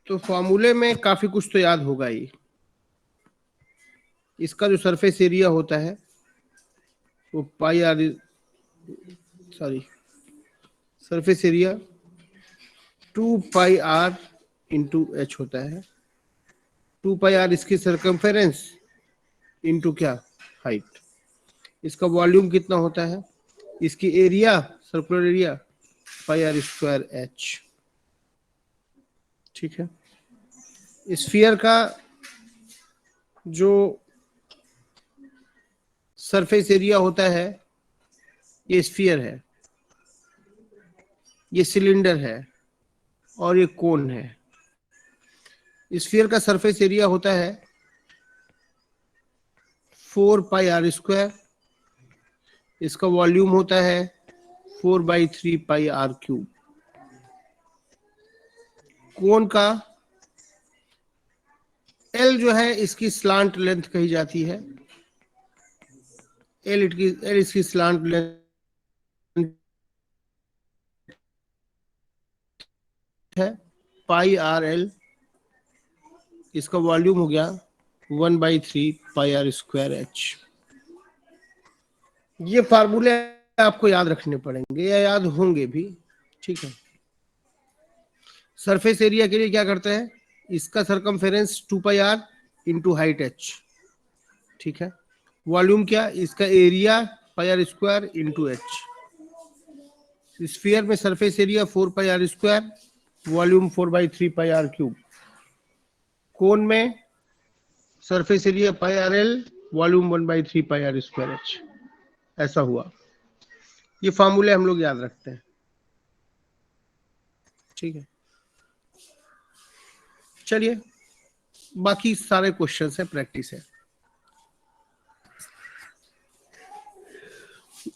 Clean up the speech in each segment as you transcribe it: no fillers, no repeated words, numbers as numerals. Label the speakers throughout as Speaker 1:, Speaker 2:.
Speaker 1: तो फॉर्मूले में काफी कुछ तो याद होगा ही। इसका जो सरफेस एरिया होता है वो pi r, sorry, surface area 2 pi r into h होता है। 2 पाई आर इसकी सरकमफेरेंस इंटू क्या, हाइट। इसका वॉल्यूम कितना होता है, इसकी एरिया, सर्कुलर एरिया πr²h। ठीक है। स्फीयर का जो सरफेस एरिया होता है, ये स्फीयर है, ये सिलेंडर है और ये कोन है। स्फीयर का सरफेस एरिया होता है 4 πr²। इसका वॉल्यूम होता है 4/3 πr³। कोन का एल जो है इसकी स्लांट लेंथ कही जाती है। एल इसकी स्लांट लेंथ है। πr_l इसका वॉल्यूम हो गया 1/3 πr²h। ये फार्मूले आपको याद रखने पड़ेंगे या याद होंगे भी। ठीक है। सरफेस एरिया के लिए क्या करते हैं, इसका circumference 2 πr into height h। ठीक है। वॉल्यूम क्या, इसका area πr² into h. Sphere में surface area 4 πr², volume 4/3 πr³। Cone में surface area πrl, volume 1/3 πr²h। ऐसा हुआ। ये फार्मूले हम लोग याद रखते हैं। ठीक है। चलिए, बाकी सारे क्वेश्चन है, प्रैक्टिस है।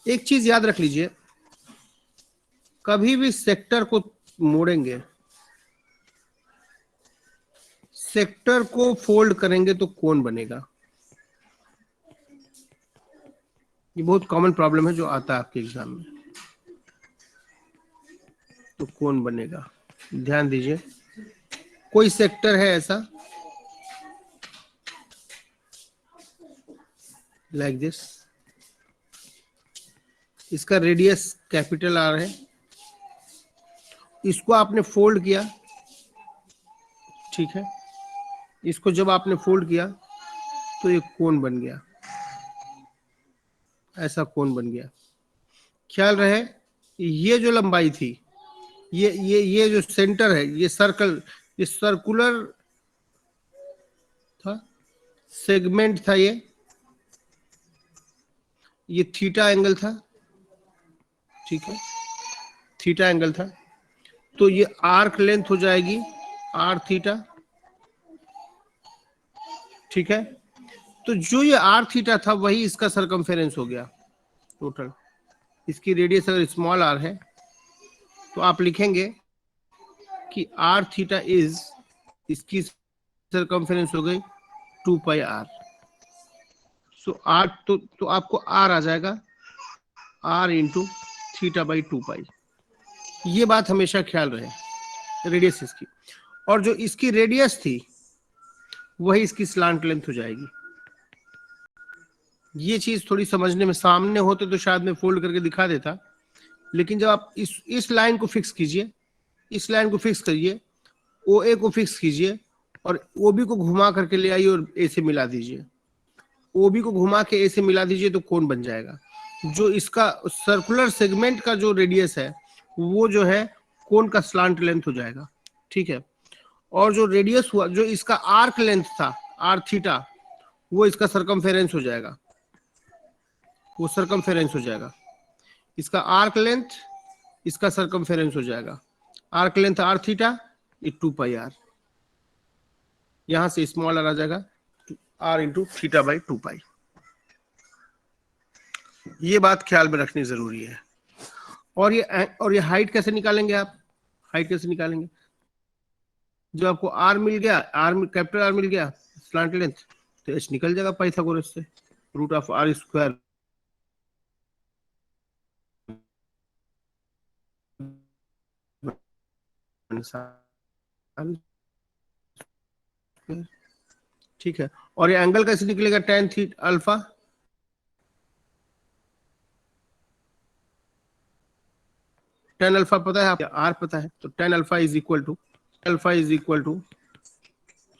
Speaker 1: एक चीज याद रख लीजिए, कभी भी सेक्टर को मोड़ेंगे, सेक्टर को फोल्ड करेंगे तो कोण बनेगा। ये बहुत कॉमन प्रॉब्लम है जो आता है आपके एग्जाम में। तो कोण बनेगा, ध्यान दीजिए। कोई सेक्टर है ऐसा, लाइक दिस, इसका रेडियस कैपिटल आर है, इसको आपने फोल्ड किया। ठीक है। इसको जब आपने फोल्ड किया तो एक कोण बन गया, ऐसा कोण बन गया। ख्याल रहे, ये जो लंबाई थी, ये जो सेंटर है, ये सर्कल, ये सर्कुलर था, सेगमेंट था, ये थीटा एंगल था। ठीक है। थीटा एंगल था। तो ये आर्क लेंथ हो जाएगी आर थीटा। ठीक है। तो जो ये आर थीटा था वही इसका सरकमफेरेंस हो गया टोटल। इसकी रेडियस अगर स्मॉल आर है तो आप लिखेंगे कि आर थीटा इज, इसकी सरकमफेरेंस हो गई 2 πr। सो आर तो आपको आर आ जाएगा आर इंटू θ/2π। ये बात हमेशा ख्याल रहे, रेडियस इसकी, और जो इसकी रेडियस थी वही इसकी स्लांट लेंथ हो जाएगी। ये चीज थोड़ी समझने में, सामने होते तो शायद मैं फोल्ड करके दिखा देता, लेकिन जब आप इस लाइन को फिक्स कीजिए, इस लाइन को फिक्स करिए, ओ ए को फिक्स कीजिए और ओ बी को घुमा करके ले आइए और ए से मिला दीजिए। ओ बी को घुमा के ए से मिला दीजिए तो कोण बन जाएगा। जो इसका सर्कुलर सेगमेंट का जो रेडियस है वो जो है कोण का स्लांट लेंथ हो जाएगा। ठीक है। और जो रेडियस हुआ, जो इसका आर्क लेंथ था आर थीटा, वो इसका सरकमफेरेंस हो जाएगा, वो सरकमफेरेंस हो जाएगा। इसका आर्क लेंथ, इसका सरकमफेरेंस हो जाएगा। आर्क लेंथ आर थीटा, ये 2 πr, यहां से स्मॉल आर आ जाएगा आर इंटू θ/2π। ये बात ख्याल में रखनी जरूरी है। और ये हाइट कैसे निकालेंगे आप, हाइट कैसे निकालेंगे, जो आपको आर मिल गया, आर कैपिटल आर मिल गया स्लांट लेंथ, तो एच निकल जाएगा पाइथागोरस से, √r²। स्क्वायर, ठीक है। और ये एंगल कैसे निकलेगा, tan theta alpha, tan alpha पता है आपको, r पता है, तो tan alpha is equal to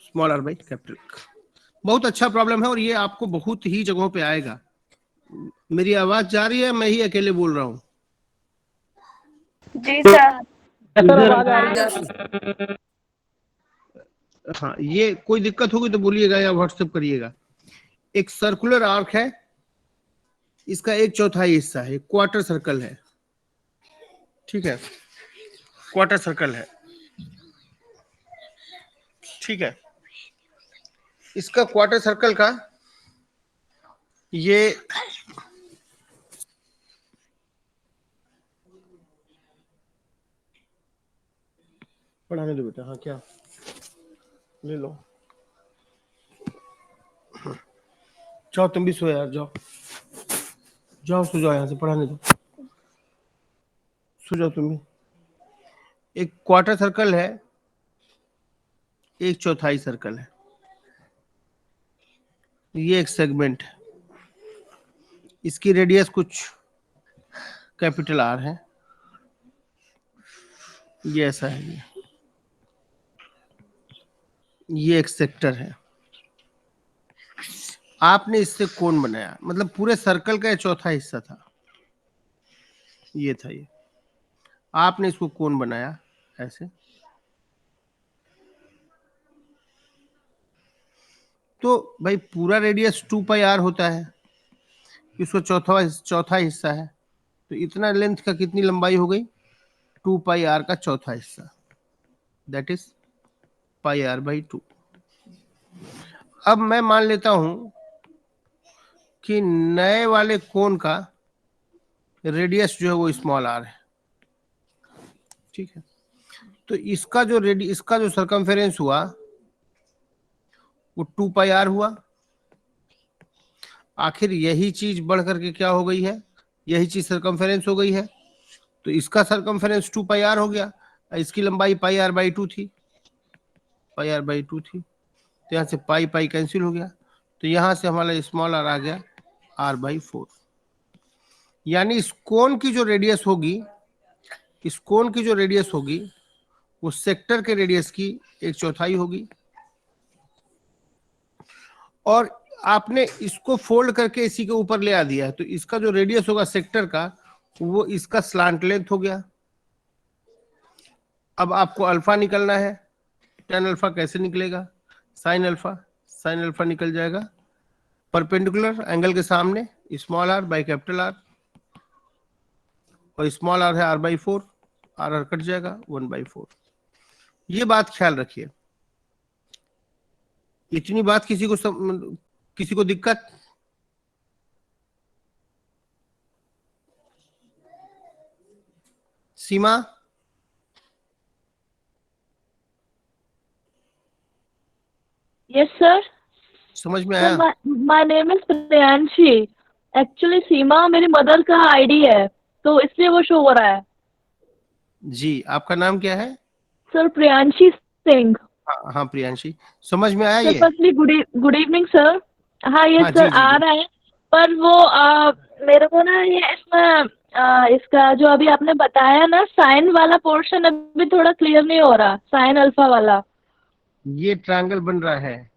Speaker 1: small r by capital. बहुत अच्छा प्रॉब्लम है और ये आपको बहुत ही जगहों पे आएगा। मेरी आवाज जा रही है, मैं ही अकेले बोल रहा हूँ?
Speaker 2: जी सर।
Speaker 1: हाँ, ये कोई दिक्कत होगी तो बोलिएगा या व्हाट्सएप करिएगा। एक सर्कुलर आर्क है, इसका 1/4 हिस्सा है, क्वार्टर सर्कल है, ठीक है, क्वार्टर सर्कल है, ठीक है। इसका क्वार्टर सर्कल का ये पढ़ाने दो बेटा। हाँ क्या ले लो, जाओ तुम भी सो यार, जाओ जाओ सो जाओ, यहाँ से पढ़ाने दो, सो जाओ तुम भी। एक क्वार्टर सर्कल है, 1/4 सर्कल है, ये एक सेगमेंट है, इसकी रेडियस कुछ कैपिटल आर है, ये ऐसा है, ये एक सेक्टर है। आपने इससे कोण बनाया, मतलब पूरे सर्कल का 1/4 हिस्सा था, ये था, ये आपने इसको कोण बनाया ऐसे, तो भाई पूरा रेडियस 2πr होता है, इसको चौथा हिस्सा है, तो इतना लेंथ का कितनी लंबाई हो गई, 2πr का चौथा हिस्सा, दैट इज πr/2। अब मैं मान लेता हूं कि नए वाले कोण का रेडियस जो है वो स्मॉल आर है, ठीक है। तो इसका जो सरकमफेरेंस हुआ वो 2πr हुआ। आखिर यही चीज बढ़ करके क्या हो गई है, यही चीज सरकमफेरेंस हो गई है, तो इसका सरकमफेरेंस 2πr हो गया, इसकी लंबाई πr/2 थी, πr/2 थी, तो यहाँ से पाई पाई कैंसिल हो गया, तो यहाँ से हमारा स्मॉल आर आ गया r/4। यानी इस कोण की जो रेडियस होगी, इस कोण की जो रेडियस होगी वो सेक्टर के रेडियस की 1/4 होगी, और आपने इसको फोल्ड करके इसी के ऊपर ले आ दिया है, तो इसका जो रेडियस होगा सेक्टर का वो इसका स्लांट लेंथ हो गया। अब आपको अल्फा निकलना है, tan अल्फा कैसे निकलेगा, साइन अल्फा निकल जाएगा परपेंडिकुलर एंगल के सामने small r by capital R, और स्मॉल r है r/4, r कट जाएगा 1/4। ये बात ख्याल रखिए। इतनी बात किसी को दिक्कत? सीमा?
Speaker 2: Yes sir.
Speaker 1: समझ में
Speaker 2: सर
Speaker 1: आया?
Speaker 2: My name is Priyanshi. Actually Seema मेरी मदर का आईडी है, तो इसलिए वो शो हो रहा है।
Speaker 1: जी, आपका नाम क्या है?
Speaker 2: सर प्रियांशी सिंह।
Speaker 1: हाँ हाँ प्रियांशी, समझ में आया
Speaker 2: सर
Speaker 1: ये?
Speaker 2: Firstly good evening sir. हाँ ये
Speaker 1: हाँ
Speaker 2: सर
Speaker 1: जी जी
Speaker 2: आ
Speaker 1: जी।
Speaker 2: रहा है, पर वो मेरे को ना ये इसमें इसका जो अभी आपने बताया ना साइन वाला पोर्शन अभी थोड़ा क्लियर नहीं हो रहा, साइन अल्फा वाला।
Speaker 1: ये ट्रायंगल बन रहा है,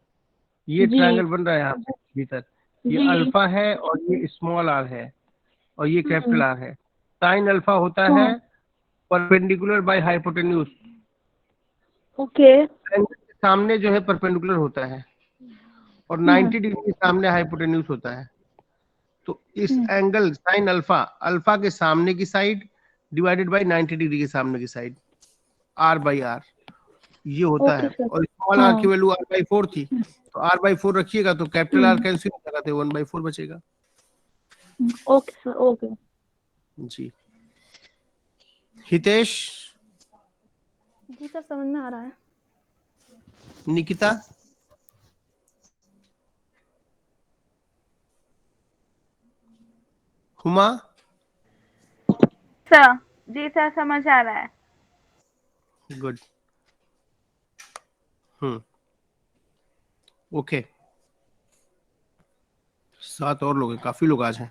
Speaker 1: ये
Speaker 2: जी
Speaker 1: ट्रायंगल बन रहा है यहाँ पे भीतर, ये
Speaker 2: जी।
Speaker 1: अल्फा है और ये स्मॉल आर है और ये कैपिटल
Speaker 2: हम्म।
Speaker 1: आर है। साइन अल्फा होता है
Speaker 2: हाँ।
Speaker 1: Perpendicular by hypotenuse,
Speaker 2: okay.
Speaker 1: Angle के सामने जो है परपेंडिकुलर होता है और
Speaker 2: हम्म
Speaker 1: 90 डिग्री के सामने हाइपोटेन्यूज होता है। तो इस
Speaker 2: हम्म।
Speaker 1: एंगल साइन अल्फा, अल्फा के सामने की साइड डिवाइडेड बाय 90 डिग्री के सामने की साइड, r/r, ये होता
Speaker 2: ओके
Speaker 1: है।
Speaker 2: सर।
Speaker 1: और स्मॉल आर की
Speaker 2: हाँ।
Speaker 1: वैल्यू r/4 थी, तो r/4 रखिएगा तो कैपिटल आर
Speaker 2: हम्म।
Speaker 1: कैंसिल हो जाएगा, तो 1/4 बचेगा।
Speaker 2: Okay sir. ओके।
Speaker 1: जी। हितेश?
Speaker 3: जी सर, समझ में आ रहा है।
Speaker 1: निकिता? हुमा?
Speaker 4: सर जी सर, समझ आ रहा है।
Speaker 1: गुड। हम्म, ओके, 7 और लोग हैं, काफी लोग आज हैं।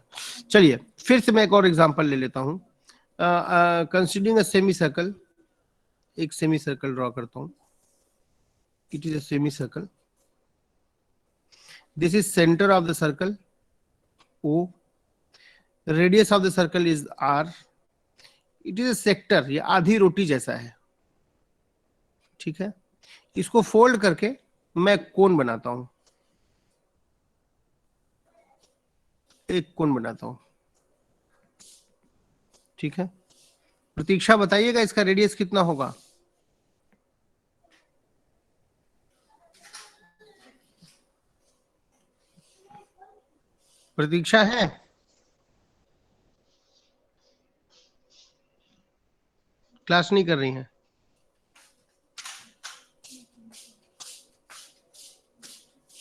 Speaker 1: चलिए फिर से मैं एक और एग्जांपल ले लेता हूं। कंसीडरिंग अ सेमी सर्कल, एक सेमी सर्कल ड्रॉ करता हूं। It is a semi circle, this is centre of the circle O, radius of the circle is R, it is a sector, ये आधी रोटी जैसा है, ठीक है। इसको फोल्ड करके मैं कोन बनाता हूं, एक कोन बनाता हूं, ठीक है। प्रतीक्षा बताइएगा इसका रेडियस कितना होगा। प्रतीक्षा है? क्लास नहीं कर रही हैं?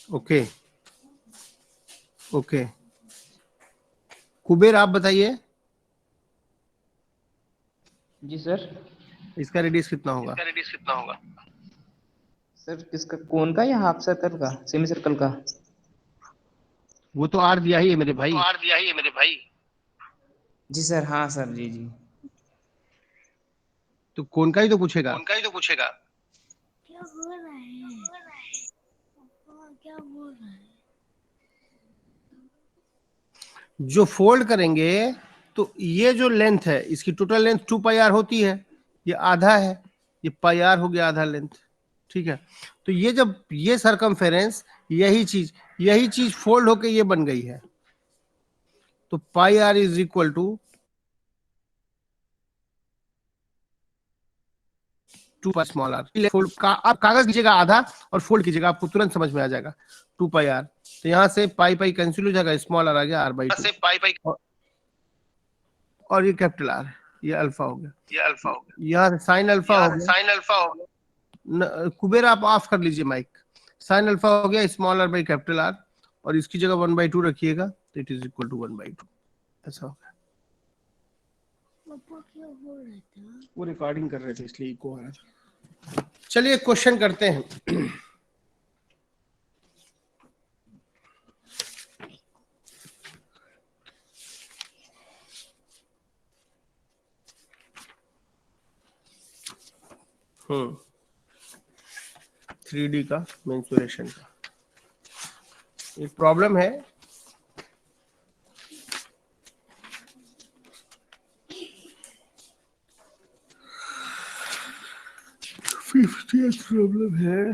Speaker 1: ओके ओके, कुबेर आप बताइए
Speaker 5: जी सर।
Speaker 1: इसका रेडियस कितना होगा।
Speaker 5: सर किसका, कोन का या हाफ सर्कल का, सेमी सर्कल का?
Speaker 1: वो तो आर दिया ही है मेरे भाई।
Speaker 5: जी सर, हाँ सर, जी जी।
Speaker 1: तो कोन का ही तो पूछेगा।
Speaker 6: क्या हो रहा है? पापा क्या बोल रहा है?
Speaker 1: जो फोल्ड करेंगे तो ये जो लेंथ है इसकी टोटल लेंथ 2 पाई आर होती है, ये आधा है, ये पाई आर हो गया आधा लेंथ, ठीक है। तो ये जब ये सरकमफेरेंस, यही चीज फोल्ड होके ये बन गई है, तो pi r is equal to 2 pi small r. Fold का आप कागज कीजिएगा आधा और फोल्ड कीजिएगा, आपको तुरंत समझ में आ जाएगा। 2 पाई आर, तो यहाँ से पाई पाई कैंसिल हो जाएगा, स्मॉल आर आ गया आर बाई 2, और ये कैपिटल आर, ये अल्फा हो गया, यहाँ से साइन अल्फा हो गया। कुबेर आप ऑफ कर लीजिए माइक। साइन अल्फा हो गया small R by capital R, और इसकी जगह 1/2 रखिएगा, तो इट इज इक्वल टू 1/2, ऐसा हो गया।
Speaker 6: पापा क्या बोल रहा था?
Speaker 1: वो रिकॉर्डिंग कर रहे थे इसलिए इको आ रहा था। चलिए क्वेश्चन करते हैं। हम्म, 3D का मेंसुरेशन का एक प्रॉब्लम है। फिफ्टियथ प्रॉब्लम है।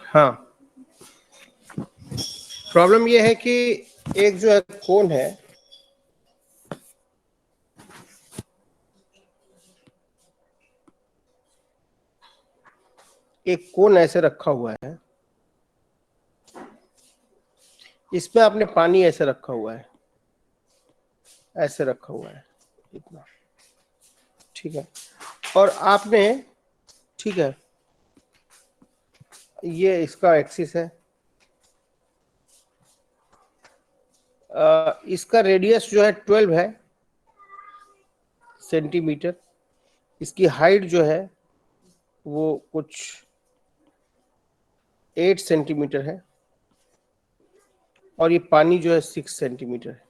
Speaker 1: हाँ, प्रॉब्लम ये है कि एक जो है कोन है, एक कोन ऐसे रखा हुआ है, इसमें आपने पानी ऐसे रखा हुआ है, ऐसे रखा हुआ है इतना, ठीक है। और आपने, ठीक है, ये इसका एक्सिस है, इसका रेडियस जो है 12 है सेंटीमीटर, इसकी हाइट जो है वो कुछ 8 सेंटीमीटर है, और ये पानी जो है 6 सेंटीमीटर है।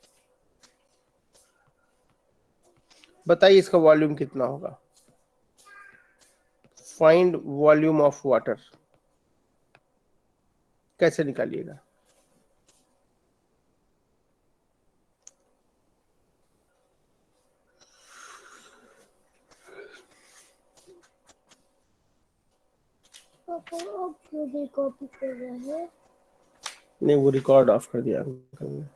Speaker 1: बताइए इसका वॉल्यूम कितना होगा। फाइंड वॉल्यूम ऑफ वाटर, कैसे निकालिएगा।
Speaker 6: पापा अब क्यों भी कॉपी कर रहा है?
Speaker 1: नहीं, वो रिकॉर्ड ऑफ कर दिया अंकल ने।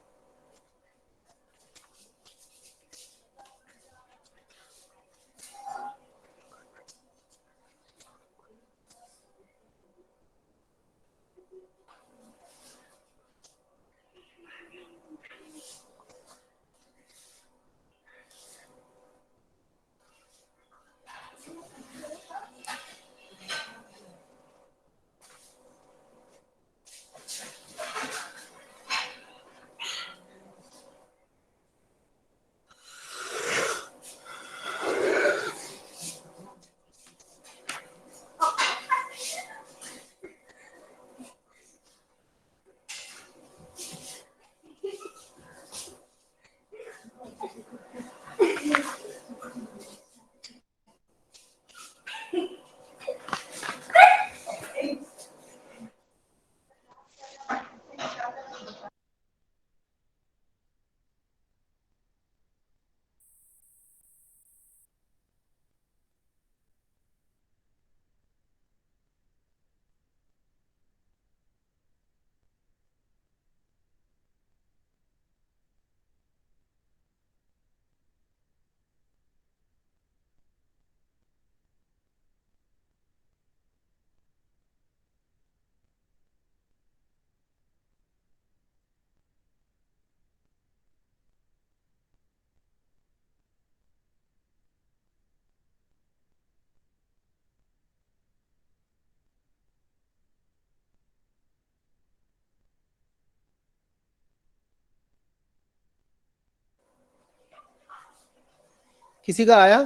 Speaker 1: किसी का आया?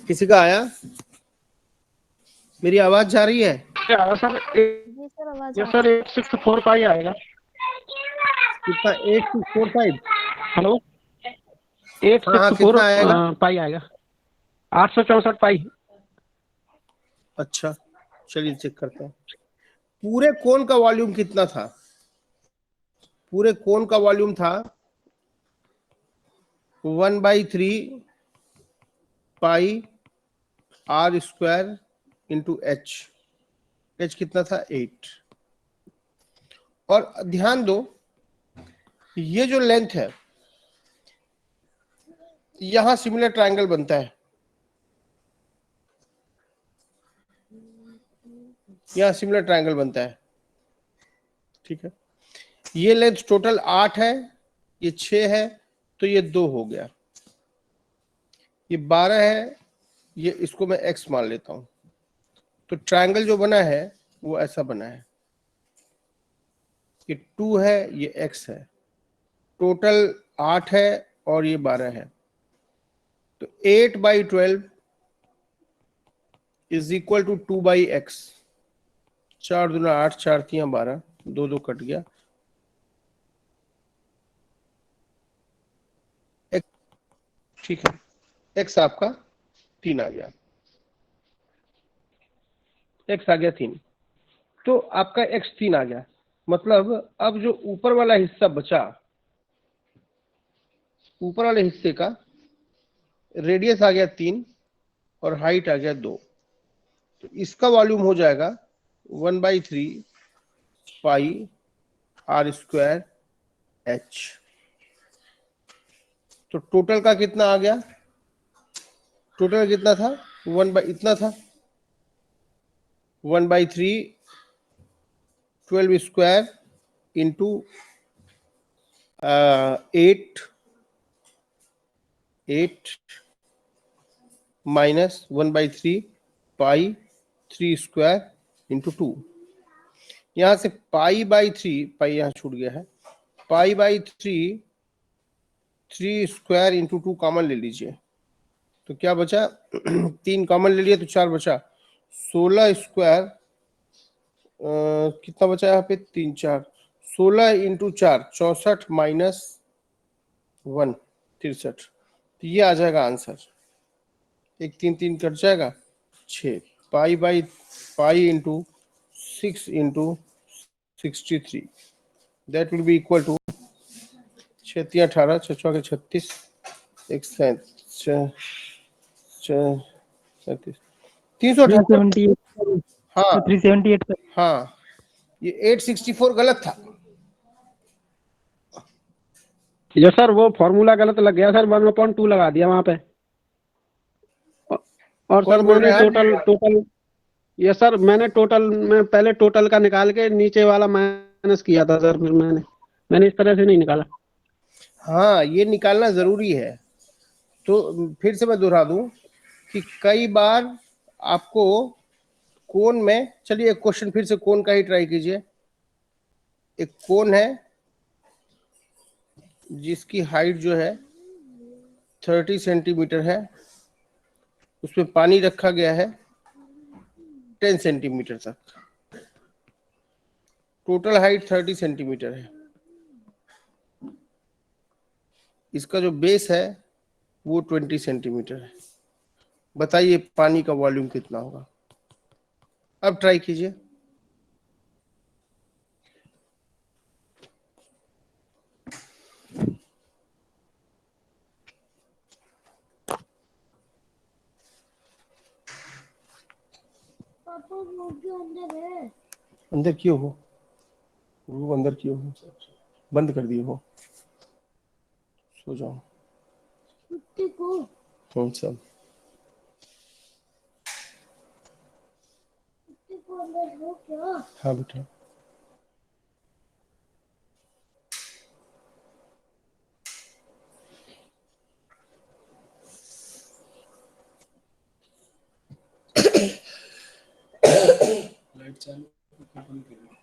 Speaker 1: किसी का आया? मेरी आवाज जा रही है?
Speaker 7: आया सर।
Speaker 3: जी सर आवाज
Speaker 7: ये
Speaker 3: आ
Speaker 7: सर 864 पाई आएगा।
Speaker 1: कितना? 8645?
Speaker 7: हेलो,
Speaker 1: हाँ हाँ,
Speaker 7: 864
Speaker 1: कितना आएगा?
Speaker 7: पाई आएगा, 864 पाई।
Speaker 1: अच्छा, चलिए चेक करते हैं। पूरे कोण का वॉल्यूम कितना था? पूरे कोण का वॉल्यूम था 1/3 pi r square into h. H कितना था? 8। और ध्यान दो, ये जो लेंथ है, यहां सिमिलर ट्रायंगल बनता है, यहां सिमिलर ट्रायंगल बनता है, ठीक है। ये लेंथ टोटल 8 है, ये 6 है, तो ये 2 हो गया। ये 12 है, ये इसको मैं x मान लेता हूं। तो ट्रायंगल जो बना है वो ऐसा बना है, ये 2 है, ये x है, टोटल 8 है और ये 12 है। तो 8/12 इज इक्वल टू 2/x। 4 दूना 8, 4 तियां 12, 2 2 कट गया। ठीक है, x आपका 3 आ गया, x आ गया 3। तो आपका x 3 आ गया, मतलब अब जो ऊपर वाला हिस्सा बचा, ऊपर वाले हिस्से का रेडियस आ गया 3 और हाइट आ गया 2। तो इसका वॉल्यूम हो जाएगा 1/3 पाई आर स्क्वायर एच। तो टोटल का कितना आ गया? टोटल कितना था? इतना था 1/3 12 स्क्वायर इंटू 8 माइनस 1/3 पाई 3 स्क्वायर इंटू 2। यहां से पाई/3, पाई यहां छूट गया है, पाई/3 3 स्क्वायर इंटू 2 कॉमन ले लीजिए, तो क्या बचा? 3 कॉमन ले लिया तो 4 बचा। 16 स्क्वायर कितना बचा यहाँ पे? 3 4, 16 इंटू 4 64 माइनस 1 63। तो ये आ जाएगा आंसर। एक 3 3 कट जाएगा, 6 pi into 6 into 63, that will be equal to 6 3 18, 6 6 36, 1 37, 378।
Speaker 7: 378।
Speaker 1: हाँ
Speaker 7: 378।
Speaker 1: हाँ, ये 864 गलत था।
Speaker 7: ये सर वो फॉर्मूला गलत लग गया सर, 1/2 लगा दिया वहां पे। और
Speaker 1: कौन
Speaker 7: सर
Speaker 1: बोल
Speaker 7: मैंने
Speaker 1: रहा है?
Speaker 7: टोटल ये सर मैंने टोटल में पहले टोटल का निकाल के नीचे वाला माइनस किया था सर, फिर मैंने इस तरह से नहीं निकाला।
Speaker 1: हाँ, ये निकालना जरूरी है। तो फिर से मैं दोहरा दूं कि कई बार आपको कोण में, चलिए एक क्वेश्चन फिर से कोण का ही ट्राई कीजिए। एक कोण है जिसकी हाइट जो है 30 सेंटीमीटर है, उसमें पानी रखा गया है 10 सेंटीमीटर तक, टोटल हाइट 30 सेंटीमीटर है। इसका जो बेस है वो 20 सेंटीमीटर है। बताइए पानी का वॉल्यूम कितना होगा? अब ट्राई कीजिए।
Speaker 6: पापा वो क्यों अंदर है?
Speaker 1: अंदर क्यों हो? रूम अंदर क्यों हो? बंद कर दिए हो? सो जाओ।
Speaker 6: कुत्ते को
Speaker 1: कौन सा? हाँ बेटा,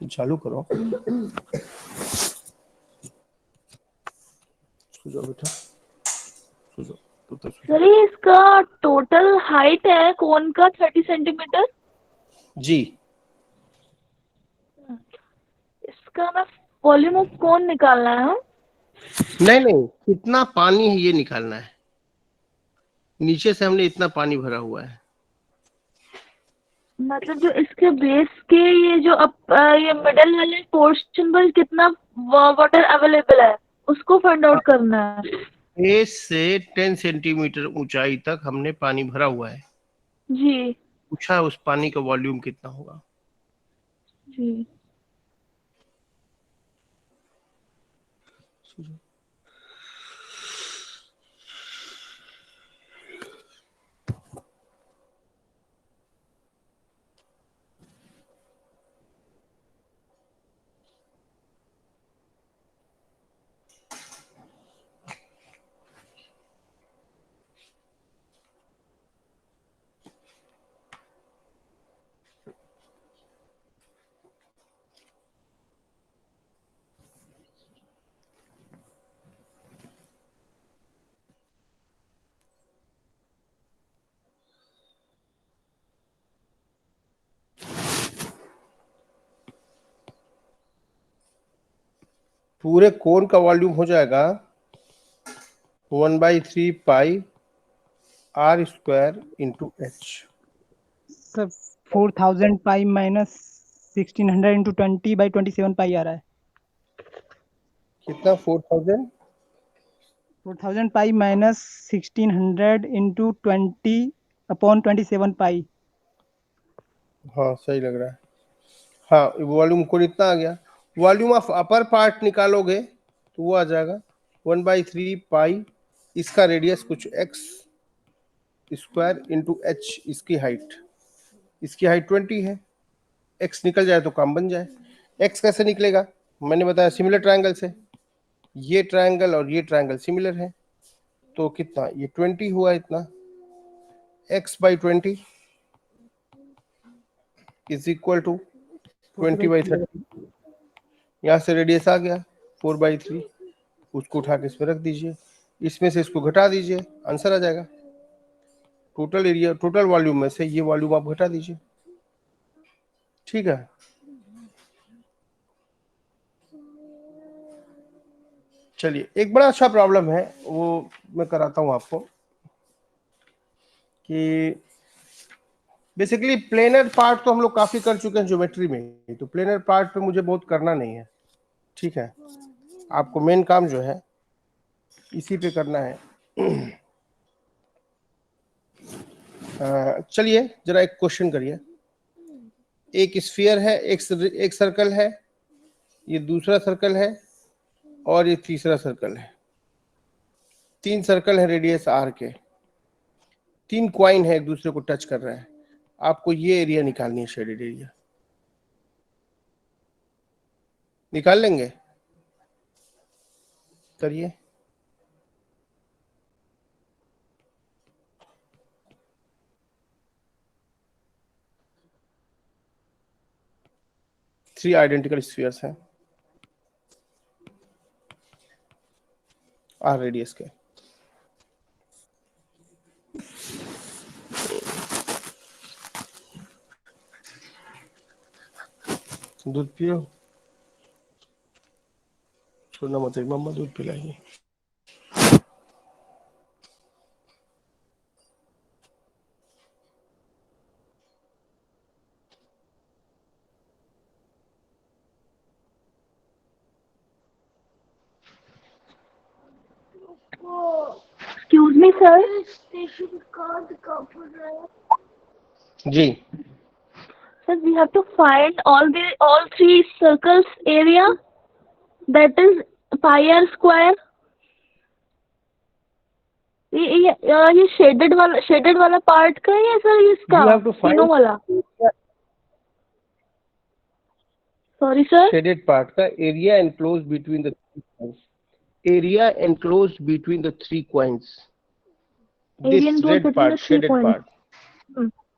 Speaker 1: चालू करो। सो जाओ बेटा, सो जाओ, तब तक सो जाओ।
Speaker 2: सर ये इसका टोटल हाइट है कोन का 30 सेंटीमीटर।
Speaker 1: जी,
Speaker 2: इसका ना वॉल्यूम ऑफ कोन निकालना है। हाँ?
Speaker 1: नहीं नहीं, कितना पानी है ये निकालना है। नीचे से हमने इतना पानी भरा हुआ है।
Speaker 2: मतलब जो इसके बेस के ये जो ये मिडल वाले पोर्शन पर कितना वाटर अवेलेबल है उसको फाइंड आउट करना है।
Speaker 1: बेस से 10 सेंटीमीटर ऊंचाई तक हमने पानी भरा हुआ है।
Speaker 2: जी
Speaker 1: पूछा उस पानी का वॉल्यूम कितना होगा।
Speaker 2: जी।
Speaker 1: पूरे कोन का वॉल्यूम हो जाएगा 1/3 पाई r square into h।
Speaker 8: Sir 4000 pi minus 1600 into 20/27 पाई आ रहा है।
Speaker 1: कितना 4000?
Speaker 8: 4000 पाई माइनस 1600 इंटू 20/27 पाई।
Speaker 1: हाँ सही लग रहा है। हाँ, वॉल्यूम कोन इतना आ गया। वॉल्यूम ऑफ अपर पार्ट निकालोगे तो वो आ जाएगा 1/3 पाई, इसका रेडियस कुछ x स्क्वायर इंटू h, इसकी हाइट 20 है। x निकल जाए तो काम बन जाए। x कैसे निकलेगा, मैंने बताया सिमिलर ट्रायंगल से। ये ट्रायंगल और ये ट्रायंगल सिमिलर है, तो कितना ये 20 हुआ, इतना x/20 इज इक्वल टू 20/30। यहाँ से रेडियस आ गया 4/3, उसको उठा के इसमें रख दीजिए, इसमें से इसको घटा दीजिए, आंसर आ जाएगा। टोटल एरिया, टोटल वॉल्यूम में से ये वॉल्यूम आप घटा दीजिए। ठीक है, चलिए एक बड़ा अच्छा प्रॉब्लम है, वो मैं कराता हूँ आपको कि बेसिकली प्लेनर पार्ट तो हम लोग काफी कर चुके हैं ज्योमेट्री में, तो प्लेनर पार्ट पे मुझे बहुत करना नहीं है। ठीक है, आपको मेन काम जो है इसी पे करना है। चलिए जरा एक क्वेश्चन करिए। एक स्फीयर है, एक सर्कल है, ये दूसरा सर्कल है और ये तीसरा सर्कल है। 3 सर्कल है रेडियस r के। 3 क्वाइन है एक दूसरे को टच कर रहे हैं। आपको ये एरिया निकालनी है, शेडेड एरिया निकाल लेंगे, करिए। थ्री आइडेंटिकल स्फीयर्स हैं r रेडियस के। दूध पियो, छोड़ना मत, मम्मा दूध पिलाएगी।
Speaker 2: Excuse me sir.
Speaker 6: Station card कहाँ पर है?
Speaker 1: जी,
Speaker 2: Sir, we have to find all three circles area, that is pi r square. ये शेडेड वाला पार्ट का है या सर इसका
Speaker 1: You have to find-
Speaker 2: तीनों वाला? सॉरी सर,
Speaker 1: शेडेड पार्ट का area enclose between the area enclose between the 3 coins.
Speaker 2: Area
Speaker 1: This
Speaker 2: enclosed
Speaker 1: red
Speaker 2: between
Speaker 1: part,
Speaker 2: the 3
Speaker 1: shaded
Speaker 2: points.
Speaker 1: part.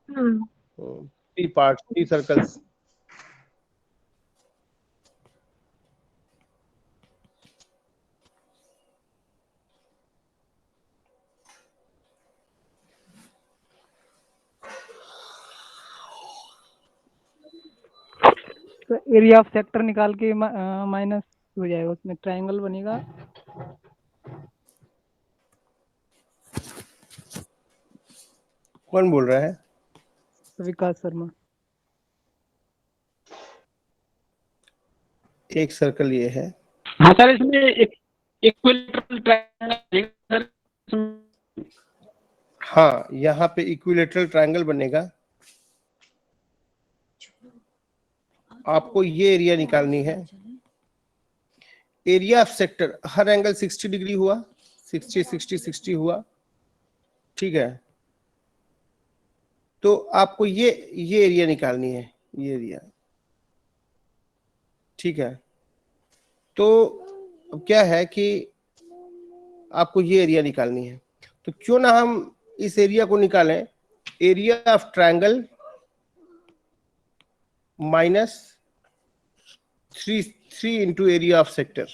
Speaker 2: Hmm.
Speaker 1: 3 parts, 3 circles.
Speaker 8: तो area of sector निकाल के minus हो जाएगा, उसमें triangle बनेगा।
Speaker 1: कौन बोल रहा है?
Speaker 8: विकास शर्मा।
Speaker 1: एक सर्कल ये है।
Speaker 7: हाँ सर, इसमें एक इक्विलेटरल ट्रायंगल सर।
Speaker 1: हाँ, यहाँ पे इक्विलेटरल ट्रायंगल बनेगा। आपको ये एरिया निकालनी है। Area of sector, her angle 60 degree हुआ, 60 60 60 हुआ, ठीक है। तो आपको ये एरिया निकालनी है, ये एरिया, ठीक है। तो अब क्या है कि आपको ये एरिया निकालनी है, तो क्यों ना हम इस एरिया को निकालें। Area of triangle minus 3 into area of sector,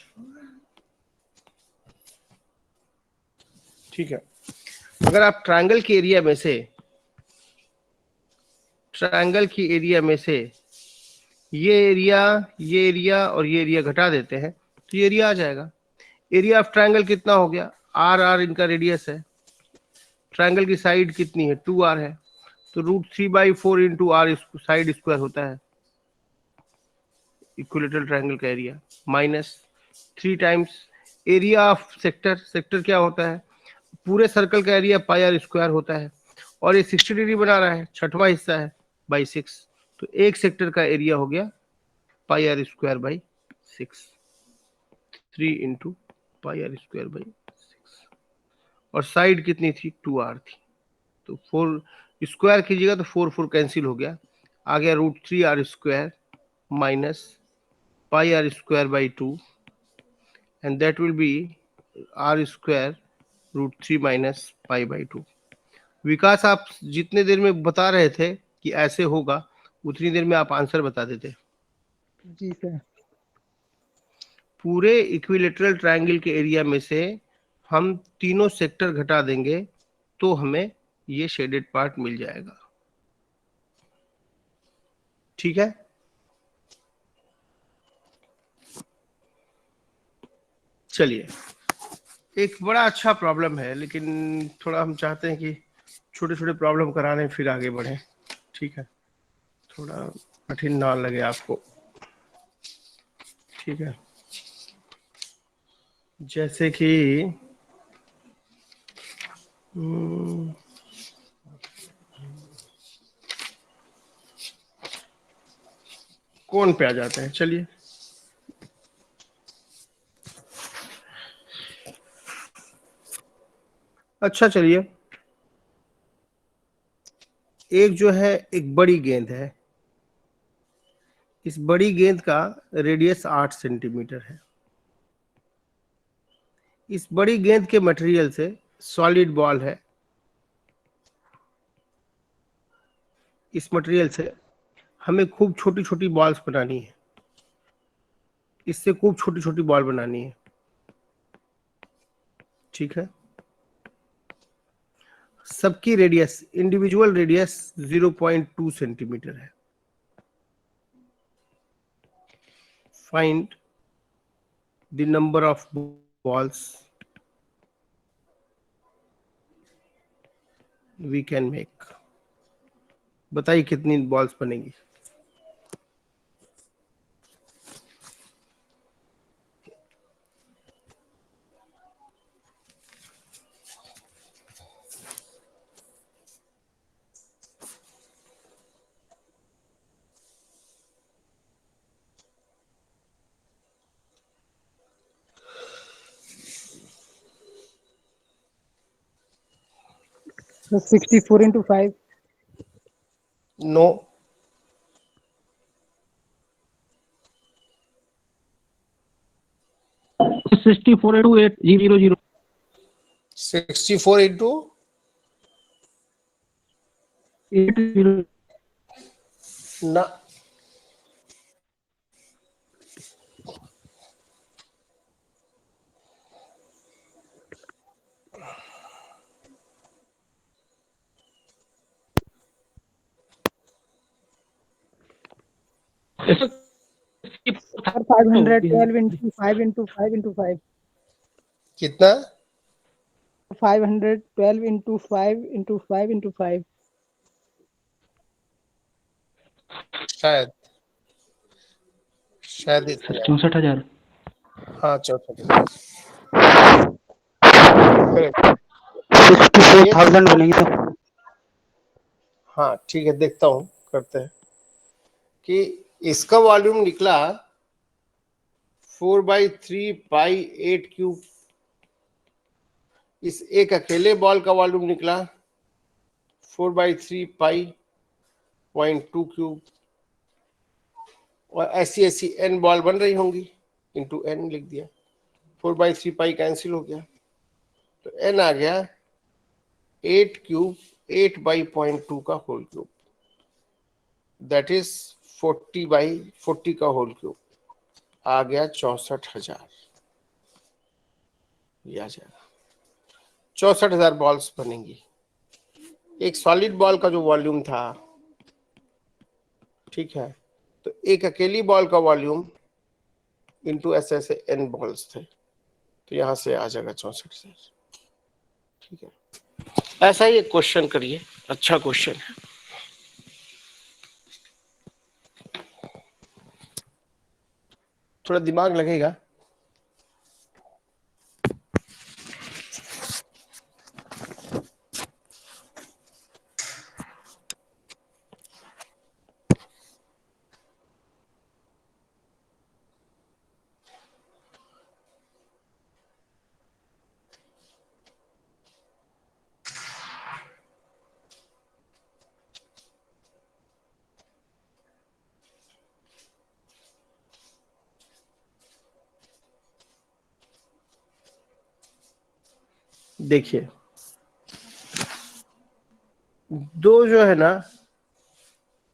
Speaker 1: ठीक है। अगर आप ट्रायंगल की एरिया में से ये एरिया और ये एरिया घटा देते हैं तो ये एरिया आ जाएगा। एरिया ऑफ ट्रायंगल कितना हो गया? आर इनका रेडियस है। ट्रायंगल की साइड कितनी है? 2r है, तो √3/4 इंटू r साइड स्क्वायर होता है इक्विलेटरल ट्रायंगल का area, minus 3 times area of sector क्या होता है? पूरे सर्कल का एरिया πr² होता है, और ये 60 डिग्री बना रहा है, छठवां हिस्सा है, बाई 6, तो एक सेक्टर का एरिया हो गया πr²/6, 3 इंटू πr²/6, और साइड कितनी थी? 2r थी, तो 4 स्क्वायर कीजिएगा तो 4 कैंसिल हो गया, आ गया √3r² minus πr²/2, and that will be r² √3 minus π/2। Vikas, आप जितने देर में बता रहे थे कि ऐसे होगा, उतनी देर में आप आंसर बता देते।
Speaker 8: जी सर।
Speaker 1: पूरे इक्विलेटरल ट्रायंगल के एरिया में से हम तीनों सेक्टर घटा देंगे तो हमें ये शेडेड पार्ट मिल जाएगा, ठीक है। चलिए, एक बड़ा अच्छा प्रॉब्लम है, लेकिन थोड़ा हम चाहते हैं कि छोटे छोटे प्रॉब्लम कराने फिर आगे बढ़े, ठीक है, थोड़ा कठिन ना लगे आपको, ठीक है। जैसे कि कौन पे आ जाते हैं, चलिए। अच्छा, चलिए, एक जो है, एक बड़ी गेंद है, इस बड़ी गेंद का रेडियस 8 सेंटीमीटर है। इस बड़ी गेंद के मटेरियल से सॉलिड बॉल है, इस मटेरियल से हमें खूब छोटी छोटी बॉल्स बनानी है, इससे खूब छोटी छोटी बॉल बनानी है, ठीक है। सबकी रेडियस, इंडिविजुअल रेडियस 0.2 सेंटीमीटर है। Find the number of balls we can make. बताइए कितनी बॉल्स बनेंगी?
Speaker 8: तो 64 into 5।
Speaker 1: नो,
Speaker 7: 64/8
Speaker 1: 64 इंटू
Speaker 7: 80
Speaker 1: ना,
Speaker 8: सर 512 into 5 into 5 into 5.
Speaker 1: कितना?
Speaker 8: 512 into 5 into 5 into 5.
Speaker 1: शायद शायद इतना।
Speaker 7: 64,000।
Speaker 1: हाँ 64।
Speaker 8: 64,000 बनेगी सर।
Speaker 1: हाँ ठीक है, देखता हूँ, करते हैं कि इसका वॉल्यूम निकला 4/3 π8 क्यूब। इस एक अकेले बॉल का वॉल्यूम निकला 4/3 π.2 क्यूब। और ऐसी ऐसी n बॉल बन रही होंगी, इंटू n लिख दिया, 4/3 π कैंसिल हो गया, तो n आ गया 8 क्यूब 8/0.2 का होल क्यूब, दैट इज 40/40 का होल क्यूब, आ गया 64,000। ये आ जाएगा 64,000 बॉल्स बनेंगी। एक सॉलिड बॉल का जो वॉल्यूम था, ठीक है, तो एक अकेली बॉल का वॉल्यूम इंटू ऐसे ऐसे n बॉल्स थे, तो यहां से आ जाएगा 64,000। ठीक है, ऐसा ही एक क्वेश्चन करिए, अच्छा क्वेश्चन है। थोड़ा दिमाग लगेगा। देखिए, दो जो है ना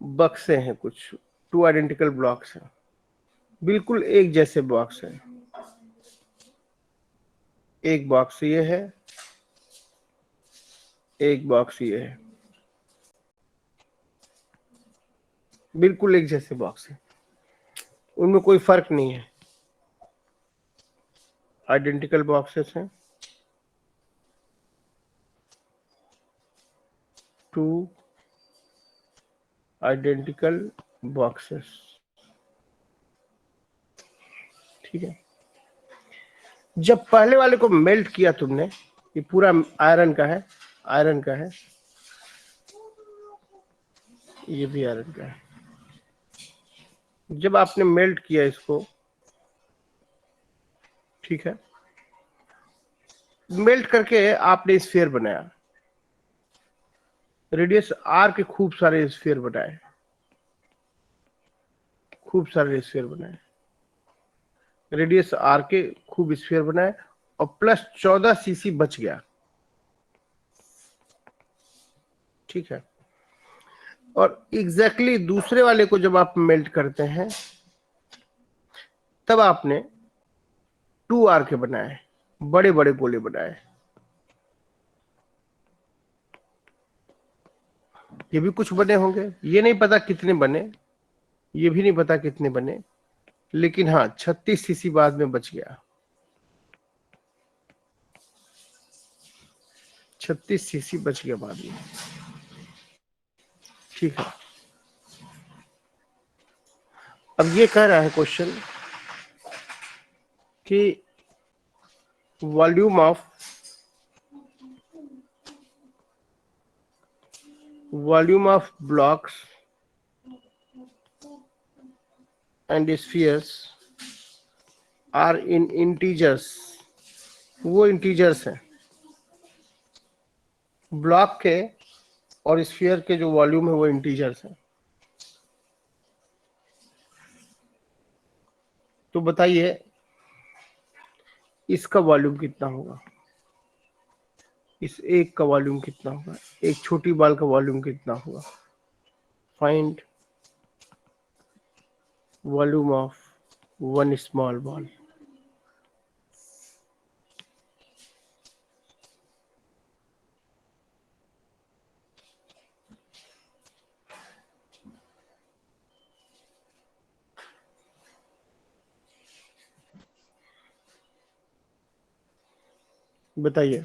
Speaker 1: बक्से हैं, कुछ 2 आइडेंटिकल ब्लॉक्स हैं, बिल्कुल एक जैसे बॉक्स हैं। एक बॉक्स ये है, एक बॉक्स ये है, बिल्कुल एक जैसे बॉक्स है, उनमें कोई फर्क नहीं है, आइडेंटिकल बॉक्सेस हैं। 2 आइडेंटिकल बॉक्सेस, ठीक है। जब पहले वाले को मेल्ट किया तुमने, ये पूरा आयरन का है, आयरन का है, ये भी आयरन का है। जब आपने मेल्ट किया इसको, ठीक है, मेल्ट करके आपने स्फीयर बनाया, रेडियस आर के खूब सारे स्फीयर बनाए, खूब सारे स्फीयर बनाए, रेडियस आर के खूब स्फीयर बनाए, और प्लस 14 सीसी बच गया, ठीक है। और एग्जैक्टली दूसरे वाले को जब आप मेल्ट करते हैं, तब आपने 2R के बनाए, बड़े बड़े गोले बनाए। ये भी कुछ बने होंगे, ये नहीं पता कितने बने, ये भी नहीं पता कितने बने, लेकिन हाँ 36 सीसी बाद में बच गया, 36 सीसी बच गया बाद में, ठीक है। अब ये कह रहा है क्वेश्चन कि volume of blocks and spheres are in integers, वो इंटीजर्स हैं, ब्लॉक के और स्फीयर के जो वॉल्यूम है वो इंटीजर्स हैं। तो बताइए इसका वॉल्यूम कितना होगा, इस एक का वॉल्यूम कितना होगा, एक छोटी बॉल का वॉल्यूम कितना होगा। Find volume of one small ball. बताइए।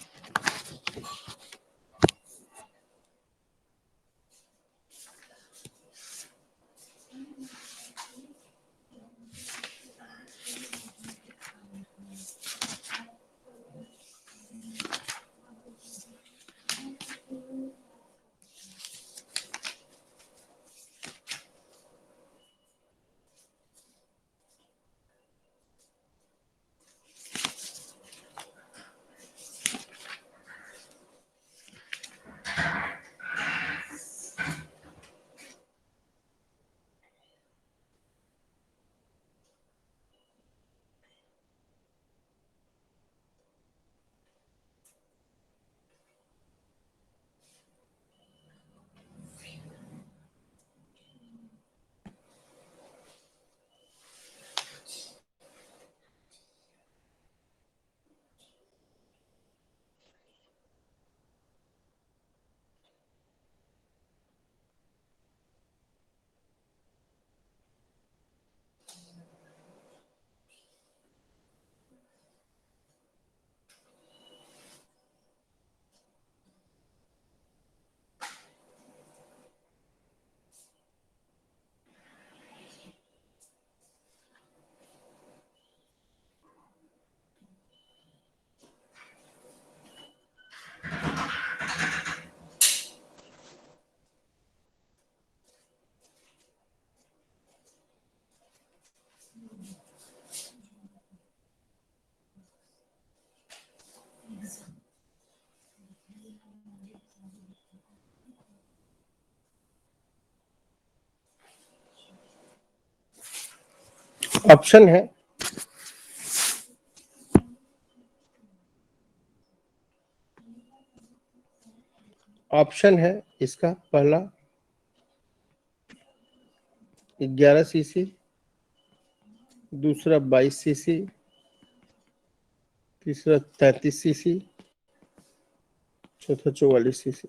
Speaker 1: ऑप्शन है इसका पहला 11 सीसी, दूसरा 22 सीसी, तीसरा 33 सीसी, चौथा 44 सीसी।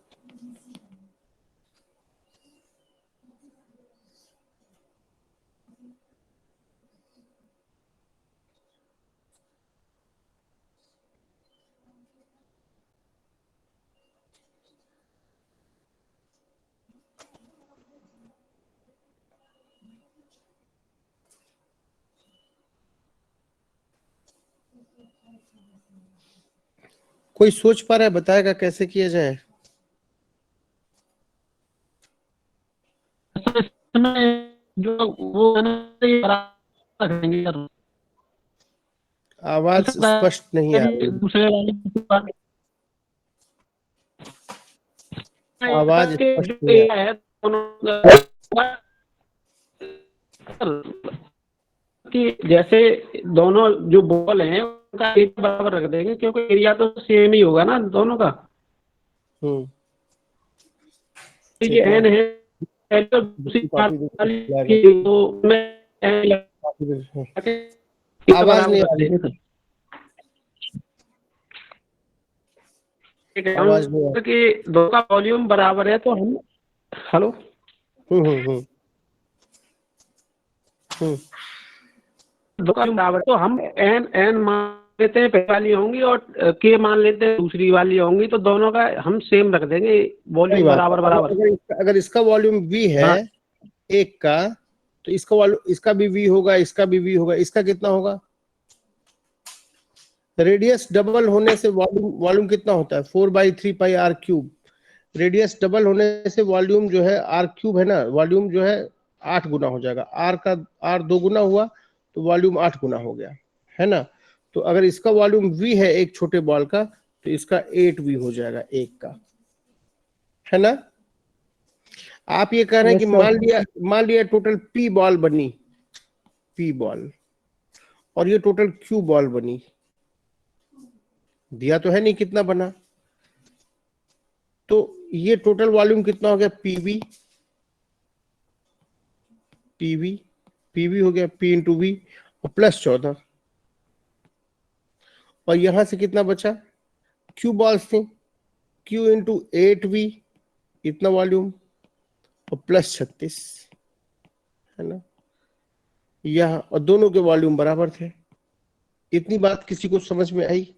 Speaker 1: कोई सोच पा रहा है, बताएगा कैसे किया जाए।
Speaker 7: जो वो है ना, ये बराबर रखेंगे सर।
Speaker 1: आवाज स्पष्ट नहीं आ रही,
Speaker 7: दूसरे वाले
Speaker 1: आवाज
Speaker 7: के
Speaker 1: स्पष्ट
Speaker 7: जो
Speaker 1: नहीं आ
Speaker 7: है दोनों कि जैसे दोनों जो बॉल हैं उनका एरिया बराबर रख देंगे, क्योंकि एरिया तो सेम ही होगा ना दोनों का।
Speaker 1: रही।
Speaker 7: तो ये एन है पहले, दूसरी बात कि वो मैं
Speaker 1: आवाज नहीं आ रही, आवाज नहीं आ रही।
Speaker 7: कि दो का वॉल्यूम बराबर है तो हम हेलो दो का बराबर तो हम एन एन मान लेते हैं, पहली वाली होंगी और के मान लेते हैं दूसरी वाली होंगी, तो दोनों का हम सेम रख देंगे वॉल्यूम बराबर बराबर।
Speaker 1: अगर इसका वॉल्यूम v है
Speaker 7: हाँ।
Speaker 1: एक का, तो इसका वॉल्यूम, इसका भी v होगा, इसका भी v होगा। इसका कितना होगा? रेडियस डबल होने से वॉल्यूम कितना होता है? 4/3 पाई r क्यूब। रेडियस डबल होने से वॉल्यूम जो है r क्यूब है ना, वॉल्यूम जो है 8 गुना हो जाएगा। r 2 गुना हुआ तो वॉल्यूम 8 गुना हो गया, है ना। तो अगर इसका वॉल्यूम v है एक छोटे बॉल का, तो इसका 8v हो जाएगा एक का, है ना। आप ये कह रहे हैं कि मान लिया टोटल p बॉल बनी, p बॉल, और ये टोटल q बॉल बनी, दिया तो है नहीं कितना बना। तो ये टोटल वॉल्यूम कितना हो गया, पीवी, पीवी, पीवी हो गया पी इंटू वी और प्लस 14, और यहां से कितना बचा, क्यू बॉल्स थी, क्यू इंटू 8v इतना वॉल्यूम और प्लस 36, है ना, यह, और दोनों के वॉल्यूम बराबर थे। इतनी बात किसी को समझ में आई?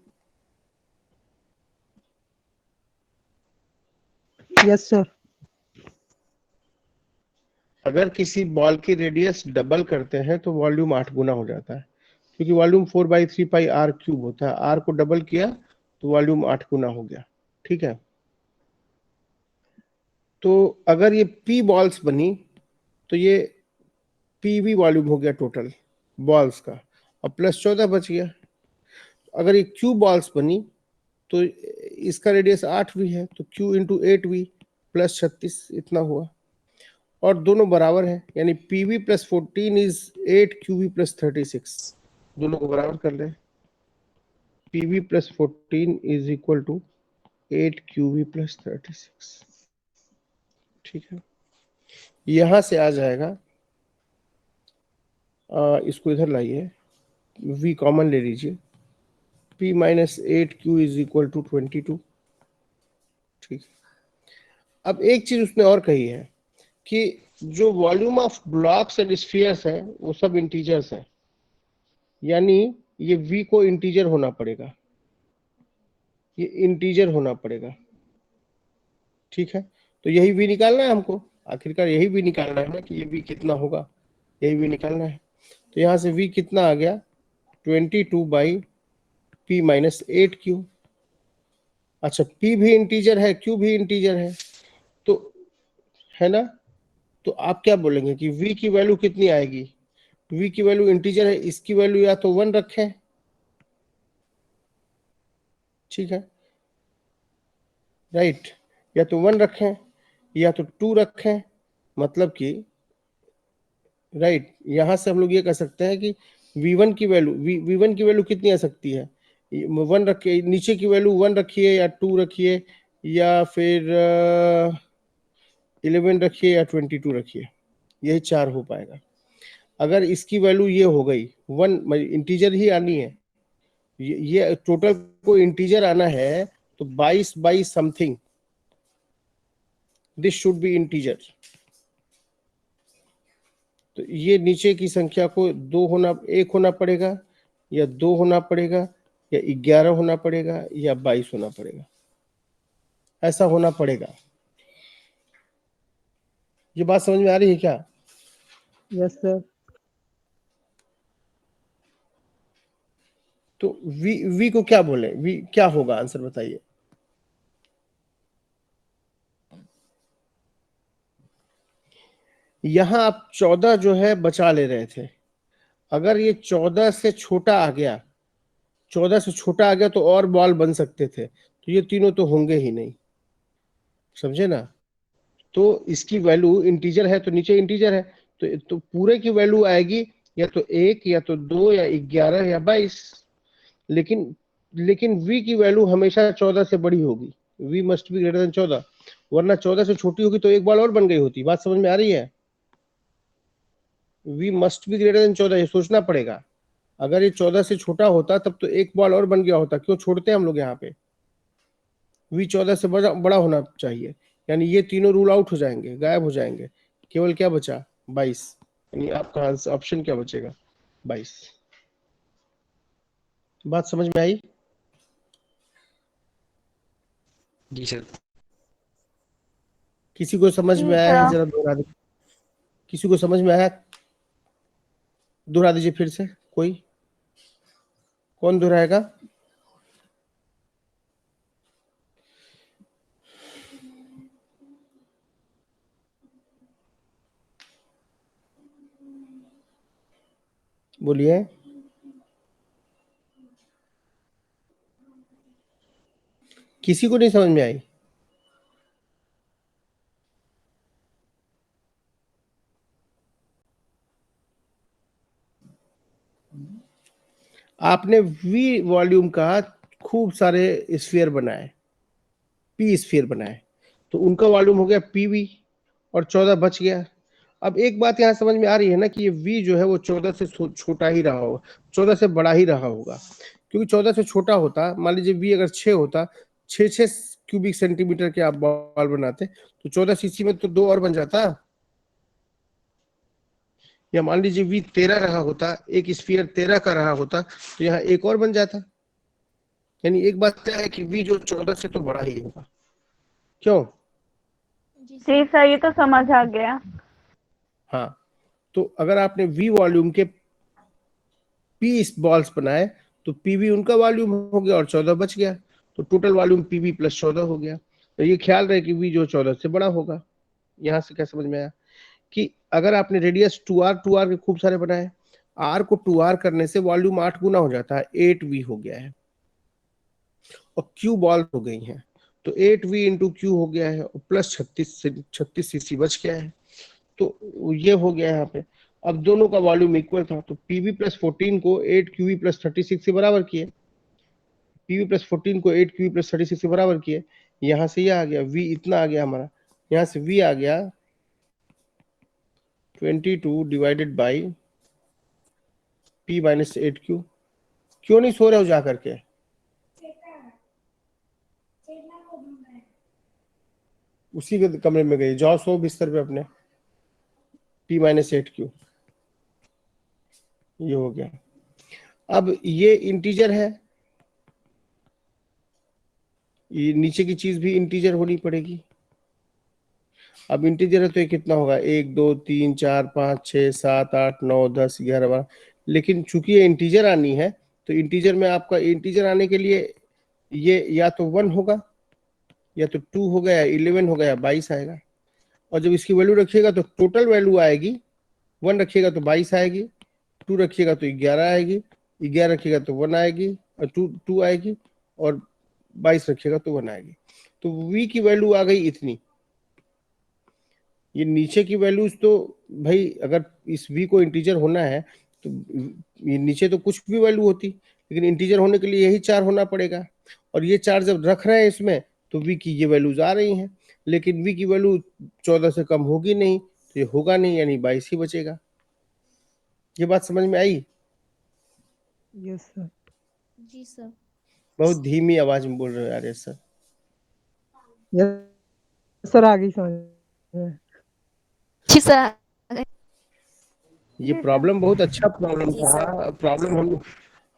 Speaker 8: Yes sir.
Speaker 1: अगर किसी बॉल की रेडियस डबल करते हैं तो वॉल्यूम 8 गुना हो जाता है, क्योंकि वॉल्यूम 4/3 पाई आर क्यूब होता है, आर को डबल किया तो वॉल्यूम 8 गुना हो गया। ठीक है, तो अगर ये पी बॉल्स बनी तो ये पीवी वॉल्यूम हो गया टोटल बॉल्स का, और प्लस 14 बच गया। अगर ये क्यू बॉल्स बनी तो इसका रेडियस 8 भी है, तो क्यू इंटू 8v प्लस 36 इतना हुआ, और दोनों बराबर है, यानी PV plus 14 is 8 QV plus 36, दोनों को बराबर कर ले। PV plus 14 is equal to 8 QV plus 36। ठीक है, यहां से आ जाएगा, इसको इधर लाइए, v कॉमन ले लीजिए, p minus 8q is equal to 22। ठीक है, अब एक चीज उसने और कही है कि जो volume of blocks and spheres है वो सब इंटीजर्स हैं, यानी ये v को इंटीजर होना पड़ेगा, ये इंटीजर होना पड़ेगा। ठीक है, तो यही v निकालना है हमको, आखिरकार यही v निकालना है ना कि ये v कितना होगा, यही v निकालना है। तो यहां से v कितना आ गया, 22/p माइनस 8q। अच्छा, p भी इंटीजर है, q भी इंटीजर है, तो है ना, तो आप क्या बोलेंगे कि v की वैल्यू कितनी आएगी, v की वैल्यू इंटीजर है, इसकी वैल्यू या तो 1 रखें, ठीक है, राइट, या तो 1 रखें या तो 2 रखें, मतलब कि राइट, यहां से हम लोग ये कह सकते हैं कि v1 की वैल्यू v1 की वैल्यू कितनी आ सकती है, 1 रखिए, नीचे की वैल्यू 1 रखिए या 2 रखिए या फिर 11 रखिए या 22 रखिए, यही 4 हो पाएगा। अगर इसकी वैल्यू ये हो गई 1, इंटीजर ही आनी है, ये टोटल को इंटीजर आना है, तो 22 by something, this should be integer. तो ये नीचे की संख्या को 1 होना पड़ेगा, या 2 होना पड़ेगा, या 11 होना पड़ेगा, या 22 होना पड़ेगा, ऐसा होना पड़ेगा। ये बात समझ में आ रही है क्या?
Speaker 8: Yes sir.
Speaker 1: तो v को क्या बोले, v क्या होगा, आंसर बताइए। यहां आप 14 जो है बचा ले रहे थे, अगर ये 14 से छोटा आ गया, 14 से छोटा आ गया तो और बॉल बन सकते थे, तो ये तीनों तो होंगे ही नहीं, समझे ना। तो इसकी वैल्यू इंटीजर है तो नीचे इंटीजर है, तो पूरे की वैल्यू आएगी या तो 1 या तो 2 या 11 या 22, लेकिन v की वैल्यू हमेशा 14 से बड़ी होगी, v must be greater than 14, वरना 14 से छोटी होगी तो एक बॉल और बन गई होती। बात समझ में आ रही है? v must be greater than 14, ये सोचना पड़ेगा। अगर ये 14 से छोटा होता तब तो एक बॉल और बन गया होता, क्यों छोड़ते हैं हम लोग यहाँ पे, v 14 से बड़ा होना चाहिए, यानी ये तीनों रूल आउट हो जाएंगे, गायब हो जाएंगे, केवल क्या बचा, 22, यानी आपका ऑप्शन क्या बचेगा, 22। बात समझ में आई?
Speaker 9: जी सर।
Speaker 1: किसी को समझ में आया है, जरा दोहरा दीजिए, किसी को समझ में आया, दोहरा दीजिए फिर से, कोई, कौन दोहराएगा? बोलिए। किसी को नहीं समझ में आई? आपने v वॉल्यूम का खूब सारे स्फीयर बनाए, पी स्फीयर बनाए, तो उनका वॉल्यूम हो गया पीवी और 14 बच गया। अब एक बात यहाँ समझ में आ रही है ना कि ये v जो है वो 14 से छोटा ही रहा होगा, 14 से बड़ा ही रहा होगा, क्योंकि 14 से छोटा होता, मान लीजिए v अगर 6 होता, 6 क्यूबिक सेंटीमीटर के आप बॉल बनाते तो 14 सीसी में तो 2 और बन जाता। या मान लीजिए v 13 रहा होता, एक स्फीयर 13 का रहा होता तो यहाँ एक और बन जाता। यानी एक बात क्या है कि v जो 14 से तो बड़ा ही होगा। क्यों?
Speaker 6: जी
Speaker 4: जी सर, ये तो समझ आ गया।
Speaker 1: हाँ, तो अगर आपने v वॉल्यूम के p बॉल्स बनाए तो pv उनका वॉल्यूम हो गया और 14 बच गया, तो टोटल वॉल्यूम pv प्लस 14 हो गया। तो ये ख्याल रहे कि v जो 14 से बड़ा होगा। यहां से क्या समझ में आया कि अगर आपने रेडियस 2r के खूब सारे बनाए, r को 2r करने से वॉल्यूम 8 गुना हो जाता है, 8v हो गया है, और q बॉल हो गई है, तो 8v इंटू क्यू हो गया है और प्लस 36 सीसी बच गया है। तो ये हो गया यहाँ पे। अब दोनों का वॉल्यूम इक्वल था, तो पीवी प्लस 14 को 8 क्यूवी प्लस 36 से बराबर किए, पीवी प्लस 14 को 8 क्यूवी प्लस 36 से बराबर किए। यहाँ से ये आ गया v इतना आ गया हमारा, यहाँ से v आ गया 22 divided by p minus 8q। क्यों नहीं सो रहे हो जा करके? उसी के कमरे में गई, जाओ सो बिस्तर पे अपने। p माइनस 8q ये हो गया। अब ये इंटीजर है, ये नीचे की चीज भी इंटीजर होनी पड़ेगी। अब इंटीजर है तो ये कितना होगा, 1 2 3 4 5 6 7 8 9 10 11 12। लेकिन चूंकि ये इंटीजर आनी है, तो इंटीजर में आपका इंटीजर आने के लिए ये या तो 1 होगा, या तो 2 होगा, या 11 होगा, या 22 आएगा। और जब इसकी वैल्यू रखिएगा तो टोटल वैल्यू आएगी, 1 रखिएगा तो 22 आएगी, 2 रखिएगा तो 11 आएगी, 11 रखिएगा तो 1 आएगी, और 2 आएगी, और 22 रखिएगा तो 1 आएगी। तो v की वैल्यू आ गई इतनी। ये नीचे की वैल्यूज तो भाई, अगर इस v को इंटीजर होना है तो ये नीचे तो कुछ भी वैल्यू होती, लेकिन इंटीजर होने के लिए यही 4 होना पड़ेगा। और ये 4 जब रख रहे हैं इसमें तो v की ये वैल्यूज आ रही हैं, लेकिन v की वैल्यू 14 से कम होगी नहीं, तो ये होगा नहीं, यानी 22 ही बचेगा। ये बात समझ में आई?
Speaker 8: Yes sir.
Speaker 6: जी सर।
Speaker 1: बहुत धीमी आवाज में बोल रहे हो यार ये सर।
Speaker 8: यस सर, आ गई समझ में।
Speaker 6: जी सर।
Speaker 1: ये प्रॉब्लम बहुत अच्छा प्रॉब्लम था। प्रॉब्लम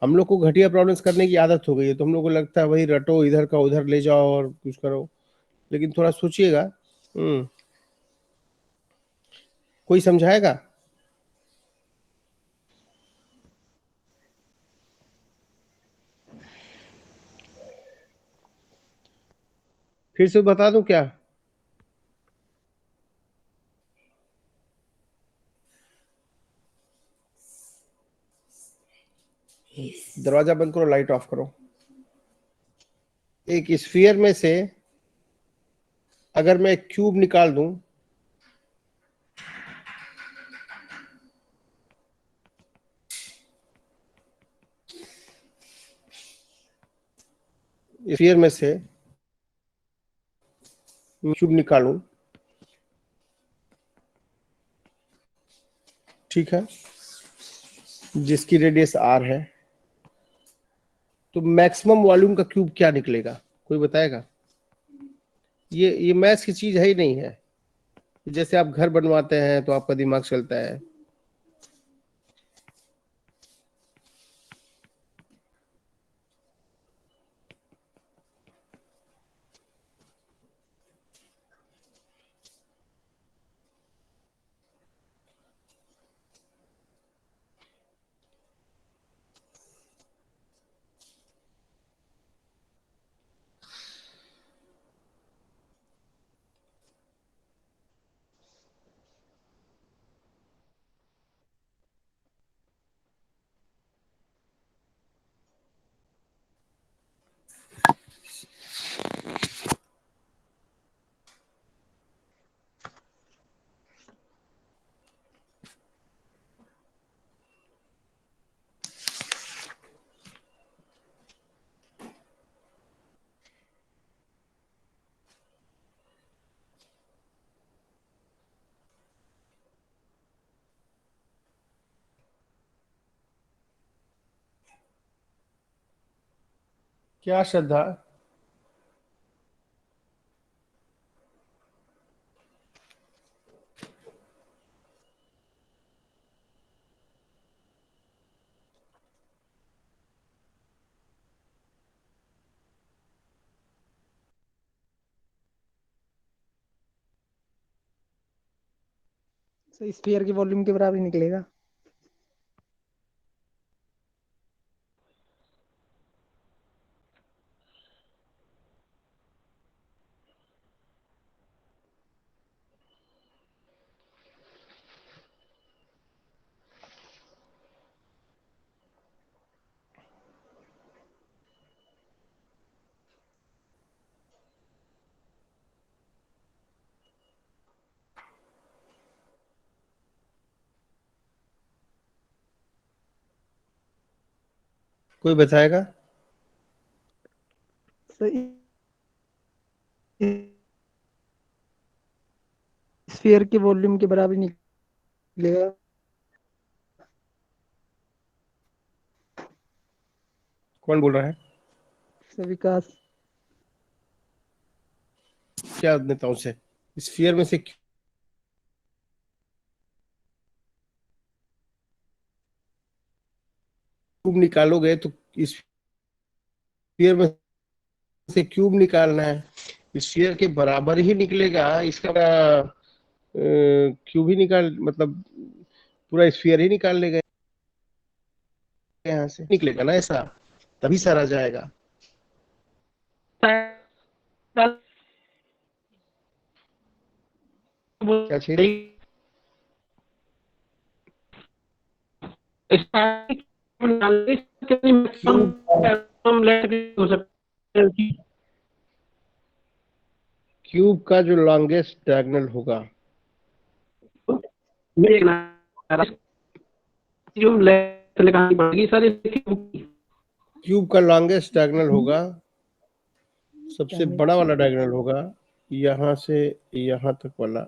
Speaker 1: हम लोग को घटिया प्रॉब्लम्स करने की आदत हो गई है, तो हम लोग को लगता है वही रटो, इधर का उधर ले जाओ और कुछ करो, लेकिन थोड़ा सोचिएगा। कोई समझाएगा? फिर से बता दूं क्या? दरवाजा बंद करो, लाइट ऑफ करो। एक स्फीयर में से अगर मैं एक क्यूब निकाल दूं, स्फीयर में से क्यूब निकालूं, ठीक है, जिसकी रेडियस r है, तो मैक्सिमम वॉल्यूम का क्यूब क्या निकलेगा? कोई बताएगा? ये मैथ्स की चीज है ही नहीं है। जैसे आप घर बनवाते हैं तो आपका दिमाग चलता है। क्या श्रद्धा?
Speaker 8: सर स्फीयर के वॉल्यूम के बराबर ही निकलेगा।
Speaker 1: कोई बताएगा?
Speaker 8: सर स्फीयर के वॉल्यूम के बराबर ही निकलेगा।
Speaker 1: कौन बोल रहा है?
Speaker 8: सर विकास।
Speaker 1: क्या नेताओं से? स्फीयर में से क्यूब निकालोगे तो स्फीयर में से क्यूब निकालना है, स्फीयर के बराबर ही निकलेगा, इसका क्यूब ही निकाल, मतलब पूरा स्फीयर ही निकाल लेगा यहाँ से, निकलेगा ना ऐसा, तभी सारा जाएगा। क्या चीज? क्यूब का जो लॉन्गेस्ट डायगोनल होगा, क्यूब का लॉन्गेस्ट डायगोनल होगा, सबसे बड़ा वाला डायगोनल होगा यहाँ से यहाँ तक वाला।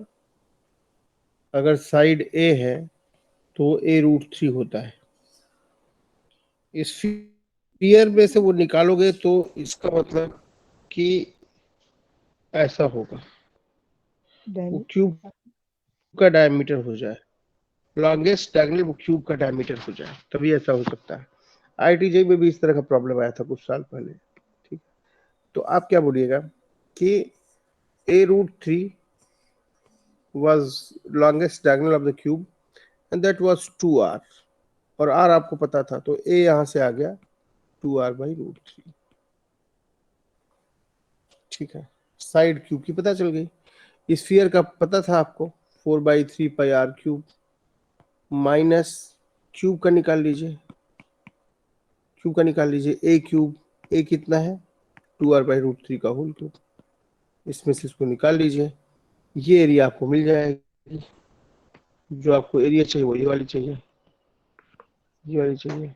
Speaker 1: अगर साइड ए है तो a√3 होता है। इस स्फीयर में से वो निकालोगे तो इसका मतलब कि ऐसा होगा, वो क्यूब का डायमीटर हो जाए, लॉन्गेस्ट डायगोनल वो क्यूब का डायमीटर हो जाए, तभी ऐसा हो सकता है। आईआईटी में भी इस तरह का प्रॉब्लम आया था कुछ साल पहले। ठीक, तो आप क्या बोलिएगा कि a√3 was longest diagonal of the cube and that was 2r, और r आपको पता था तो a यहां से आ गया 2r/√3। ठीक है, साइड क्यूब की पता चल गई। स्फीयर का पता था आपको 4/3πr³ माइनस क्यूब का निकाल लीजिए, क्यूब का निकाल लीजिए a³, a कितना है 2r/√3 का होल क्यूब, इसमें से इसको निकाल लीजिए, ये एरिया आपको मिल जाएगी। जो आपको एरिया चाहिए वो ये वाली चाहिए, ये वाली चाहिए,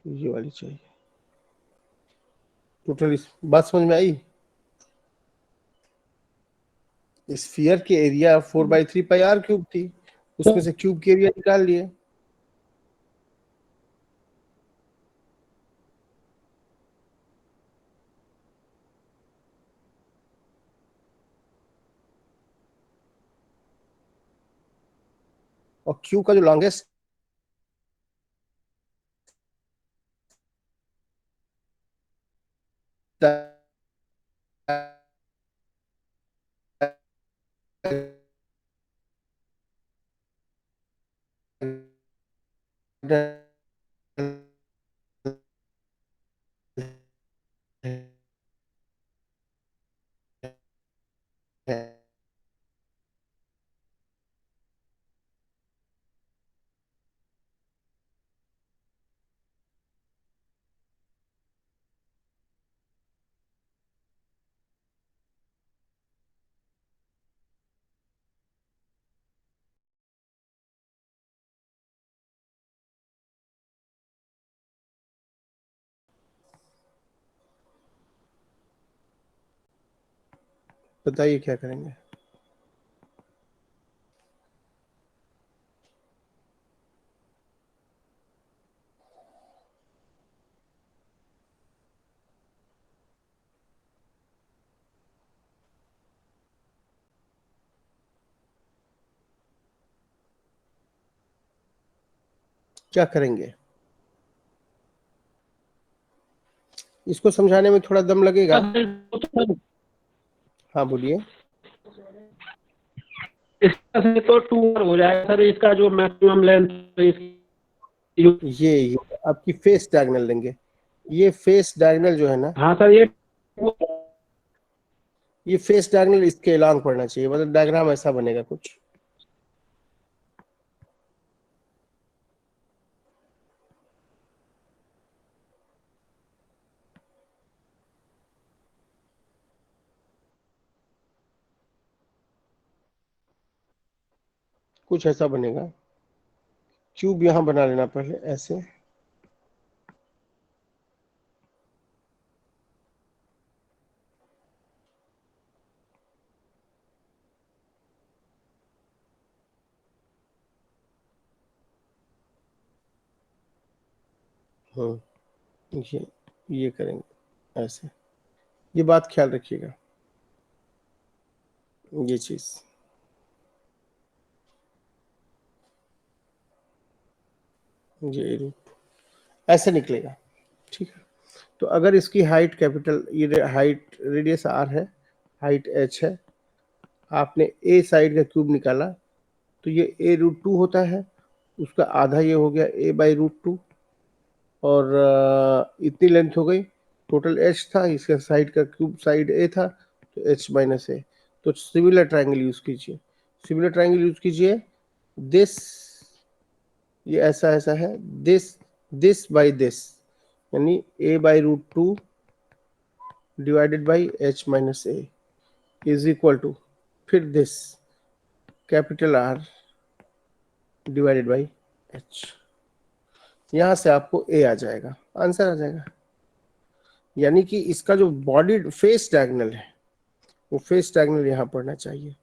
Speaker 1: ये वाली चाहिए। टोटल इस बात समझ में आई? स्फीयर की एरिया 4/3πr³ थी, उसमें से क्यूब की एरिया निकाल लिए। और क्यूब का जो लॉन्गेस्ट बताइए क्या करेंगे? क्या करेंगे? इसको समझाने में थोड़ा दम लगेगा। हाँ बोलिए।
Speaker 7: इसका से तो 2 हो जाएगा सर, इसका जो मैक्सिमम लेंथ
Speaker 1: ये आपकी फेस डायगोनल लेंगे। ये फेस डायगोनल जो है ना,
Speaker 7: हाँ सर,
Speaker 1: ये फेस डायगोनल इसके अलॉन्ग पड़ना चाहिए, मतलब डायग्राम ऐसा बनेगा कुछ। कुछ ऐसा बनेगा। क्यूब यहां बना लेना पहले ऐसे। ये करेंगे ऐसे। ये बात ख्याल रखिएगा, ये चीज। ये रूट ऐसे निकलेगा, ठीक है। तो अगर इसकी हाइट कैपिटल, ये हाइट रेडियस आर है, हाइट एच है, आपने ए साइड का क्यूब निकाला, तो ये a√2 होता है, उसका आधा ये हो गया a/√2, और इतनी लेंथ हो गई। टोटल h था, इसका साइड का क्यूब साइड a था, तो h-a। तो सिमिलर ट्रायंगल यूज कीजिए, सिमिलर ट्रायंगल यूज कीजिए। दिस, ये ऐसा ऐसा है, दिस बाई दिस, यानी a/√2 divided by h-a is equal to, फिर this capital R divided by h। यहां से आपको a आ जाएगा, आंसर आ जाएगा। यानी कि इसका जो बॉडी फेस डायगोनल है, वो फेस डायगोनल यहाँ पड़ना चाहिए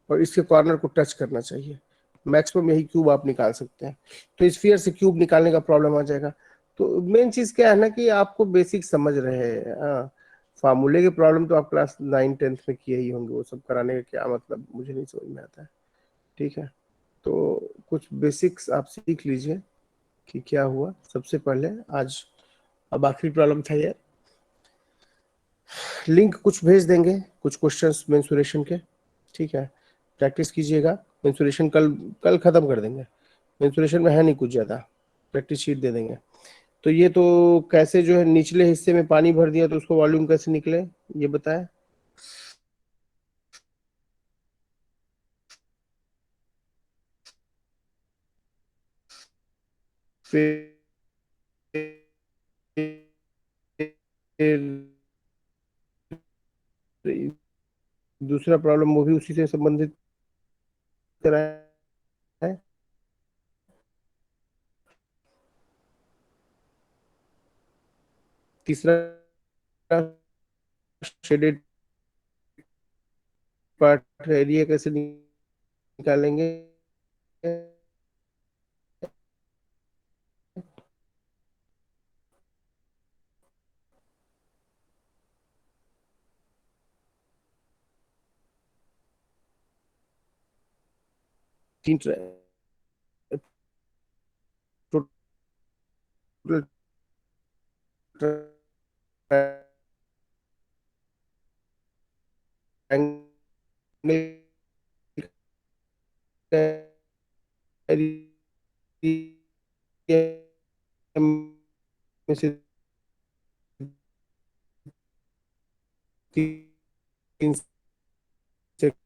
Speaker 1: और इसके कॉर्नर को टच करना चाहिए। मैक्सिमम यही क्यूब आप निकाल सकते हैं। तो स्फीयर से क्यूब निकालने का प्रॉब्लम आ जाएगा। तो मेन चीज क्या है ना कि आपको बेसिक समझ रहे हैं। हाँ, फार्मूले के प्रॉब्लम तो आप क्लास 9-10 में किए ही होंगे, वो सब कराने का क्या मतलब मुझे नहीं समझ में आता है, ठीक है। तो कुछ बेसिक्स आप सीख लीजिए कि क्या हुआ सबसे पहले आज। अब आखिरी प्रॉब्लम था ये। लिंक कुछ भेज देंगे, कुछ क्वेश्चंस मेंसुरेशन के, ठीक है। प्रैक्टिस कीजिएगा। मेंसुरेशन कल कल खत्म कर देंगे। मेंसुरेशन में है नहीं कुछ ज़्यादा, प्रैक्टिस शीट दे देंगे। तो ये तो कैसे जो है निचले हिस्से में पानी भर दिया तो उसको वॉल्यूम कैसे निकले, ये बताएं। फिर दूसरा प्रॉब्लम वो भी उसी से संबंधित कराए। तीसरा शेडेड पार्ट एरिया कैसे निकालेंगे। तीन टोटल में से तीन सेक्टर